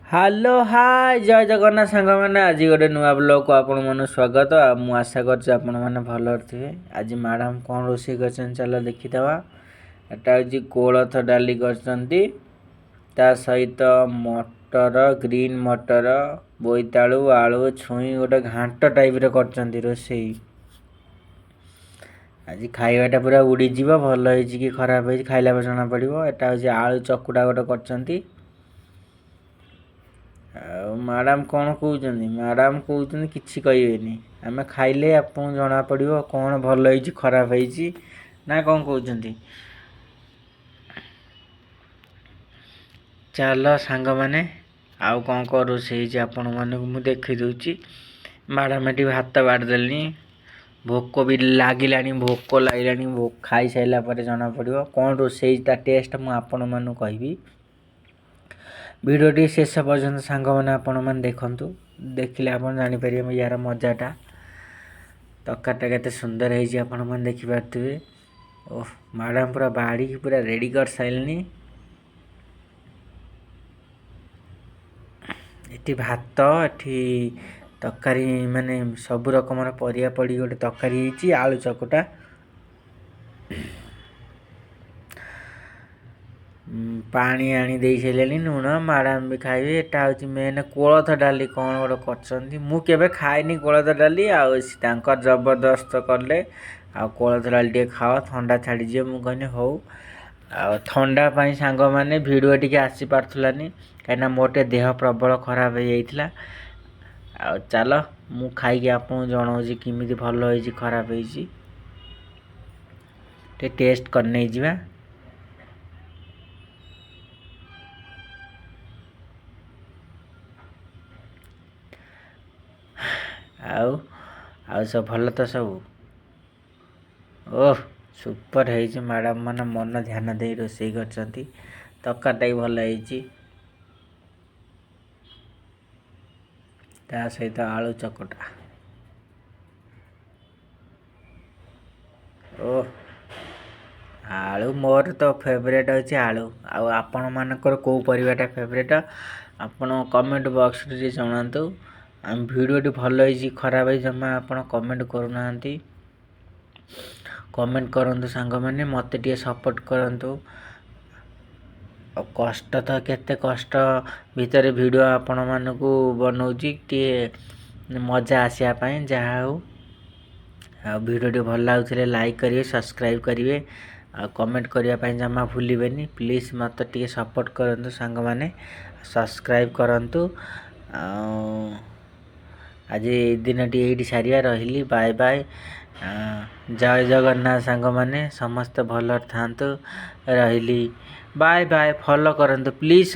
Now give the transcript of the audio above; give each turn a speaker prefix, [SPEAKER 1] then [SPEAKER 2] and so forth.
[SPEAKER 1] Hello hi ଜୟ ଜଗନ୍ନାଥ ସାଙ୍ଗମାନେ ଆଜି ଗୋଟେ ନୂଆ ବ୍ଲଗ୍କୁ ଆପଣମାନଙ୍କୁ ସ୍ୱାଗତ। ମୁଁ ଆଶା କରୁଛି ଆପଣମାନେ ଭଲରେ ଥିବେ। ଆଜି ମ୍ୟାଡ଼ାମ୍ କ'ଣ ରୋଷେଇ କରିଛନ୍ତି ଚାଲ ଦେଖିଦେବା। ଏଟା ହେଉଛି କୋଳଥ ଡାଲି କରିଛନ୍ତି, ତା ସହିତ ମଟର, ଗ୍ରୀନ୍ ମଟର, ବୋଇତାଳୁ, ଆଳୁ, ଛୁଇଁ ଗୋଟେ ଘାଣ୍ଟ ଟାଇପ୍ର କରିଛନ୍ତି ରୋଷେଇ। ଆଜି ଖାଇବାଟା ପୁରା ଉଡ଼ିଯିବ, ଭଲ ହେଇଛି କି ଖରାପ ହେଇଛି ଖାଇଲା ପରେ ଜଣାପଡ଼ିବ। ଏଟା ହେଉଛି ଆଳୁ ଚକୁଡ଼ା ଗୋଟେ କରିଛନ୍ତି। ଆଉ ମ୍ୟାଡ଼ାମ୍ କ'ଣ କହୁଛନ୍ତି? ମ୍ୟାଡ଼ାମ୍ କହୁଛନ୍ତି କିଛି କହିବେନି, ଆମେ ଖାଇଲେ ଆପଣଙ୍କୁ ଜଣାପଡ଼ିବ କ'ଣ ଭଲ ହେଇଛି ଖରାପ ହେଇଛି ନା କ'ଣ କହୁଛନ୍ତି। ଚାଲ ସାଙ୍ଗମାନେ ଆଉ କ'ଣ କ'ଣ ରୋଷେଇ ହେଇଛି ଆପଣମାନଙ୍କୁ ମୁଁ ଦେଖେଇ ଦେଉଛି। ମ୍ୟାଡ଼ାମ୍ ଏଠି ଭାତ ବାଢ଼ିଦେଲେଣି, ଭୋକ ବି ଲାଗିଲାଣି, ଭୋକ ଲାଗିଲାଣି। ଖାଇସାରିଲା ପରେ ଜଣାପଡ଼ିବ କ'ଣ ରୋଷେଇ ହେଇଛି, ତା ଟେଷ୍ଟ ମୁଁ ଆପଣମାନଙ୍କୁ କହିବି। ଭିଡ଼ିଓଟି ଶେଷ ପର୍ଯ୍ୟନ୍ତ ସାଙ୍ଗମାନେ ଆପଣମାନେ ଦେଖନ୍ତୁ, ଦେଖିଲେ ଆପଣ ଜାଣିପାରିବେ ୟାର ମଜାଟା। ତରକାରୀଟା କେତେ ସୁନ୍ଦର ହେଇଛି ଆପଣମାନେ ଦେଖିପାରୁଥିବେ। ଓଃ, ମ୍ୟାଡ଼ାମ୍ ପୁରା ବାଢ଼ିକି ପୁରା ରେଡ଼ି କରିସାରିଲେଣି। ଏଠି ଭାତ, ଏଠି ତରକାରୀ ମାନେ ସବୁ ରକମର ପରିବା ପଡ଼ିକି ଗୋଟେ ତରକାରୀ ହେଇଛି, ଆଳୁ ଚକଟା, ପାଣି ଆଣି ଦେଇ ସାରିଲେଣି, ଲୁଣ। ମ୍ୟାଡ଼ାମ୍ ବି ଖାଇବେ। ଏଟା ହେଉଛି ମେନ୍ କୋଳଥ ଡାଲି କ'ଣ ଗୋଟେ କରିଛନ୍ତି। ମୁଁ କେବେ ଖାଇନି କୋଳଥ ଡାଲି, ଆଉ ତାଙ୍କର ଜବରଦସ୍ତ କଲେ ଆଉ କୋଳଥ ଡାଲି ଟିକେ ଖାଅ ଥଣ୍ଡା ଛାଡ଼ିଯିବ। ମୁଁ କହିଲି ହଉ। ଆଉ ଥଣ୍ଡା ପାଇଁ ସାଙ୍ଗମାନେ ଭିଡ଼ିଓ ଟିକେ ଆସିପାରୁଥିଲାନି, କାହିଁକିନା ମୋର ଟିକେ ଦେହ ପ୍ରବଳ ଖରାପ ହେଇଯାଇଥିଲା। ଆଉ ଚାଲ ମୁଁ ଖାଇକି ଆପଣଙ୍କୁ ଜଣାଉଛି କେମିତି ଭଲ ହେଇଛି ଖରାପ ହେଇଛି, ଟିକେ ଟେଷ୍ଟ କରି ନେଇଯିବା। ଆଉ ଆଉ ସବୁ ଭଲ ତ ସବୁ? ଓଃ, ସୁପର ହେଇଛି। ମ୍ୟାଡ଼ାମ୍ ମାନେ ମନ ଧ୍ୟାନ ଦେଇ ରୋଷେଇ କରିଛନ୍ତି। ତରକାରୀଟା ବି ଭଲ ହେଇଛି, ତା ସହିତ ଆଳୁ ଚକଟା। ଓଃ, ଆଳୁ ମୋର ତ ଫେଭରେଟ୍ ହେଉଛି ଆଳୁ। ଆଉ ଆପଣମାନଙ୍କର କେଉଁ ପରିବାଟା ଫେଭରେଟ୍ ଆପଣ କମେଣ୍ଟ ବକ୍ସରେ ଟିକେ ଜଣାନ୍ତୁ। ଆମ ଭିଡ଼ିଓଟି ଭଲ ହେଇଛି ଖରାପ ହେଇଛି ଜମା ଆପଣ କମେଣ୍ଟ କରୁନାହାନ୍ତି। କମେଣ୍ଟ କରନ୍ତୁ ସାଙ୍ଗମାନେ, ମୋତେ ଟିକେ ସପୋର୍ଟ କରନ୍ତୁ। ଆଉ କଷ୍ଟ ତ କେତେ କଷ୍ଟ ଭିତରେ ଭିଡ଼ିଓ ଆପଣମାନଙ୍କୁ ବନାଉଛି ଟିକେ ମଜା ଆସିବା ପାଇଁ। ଯାହା ହେଉ, ଆଉ ଭିଡ଼ିଓଟି ଭଲ ଲାଗୁଥିଲେ ଲାଇକ୍ କରିବେ, ସବସ୍କ୍ରାଇବ୍ କରିବେ, ଆଉ କମେଣ୍ଟ କରିବା ପାଇଁ ଜମା ଭୁଲିବେନି। ପ୍ଲିଜ୍ ମୋତେ ଟିକେ ସପୋର୍ଟ କରନ୍ତୁ ସାଙ୍ଗମାନେ, ସବସ୍କ୍ରାଇବ୍ କରନ୍ତୁ। ଆଉ ଆଜି ଦିନଟି ଏଇଠି ସାରିବା, ରହିଲି, ବାଏ ବାଏ। ଜୟ ଜଗନ୍ନାଥ ସାଙ୍ଗମାନେ, ସମସ୍ତେ ଭଲରେ ଥାଆନ୍ତୁ, ରହିଲି, ବାଏ ବାଏ। ଫଲୋ କରନ୍ତୁ ପ୍ଲିଜ୍।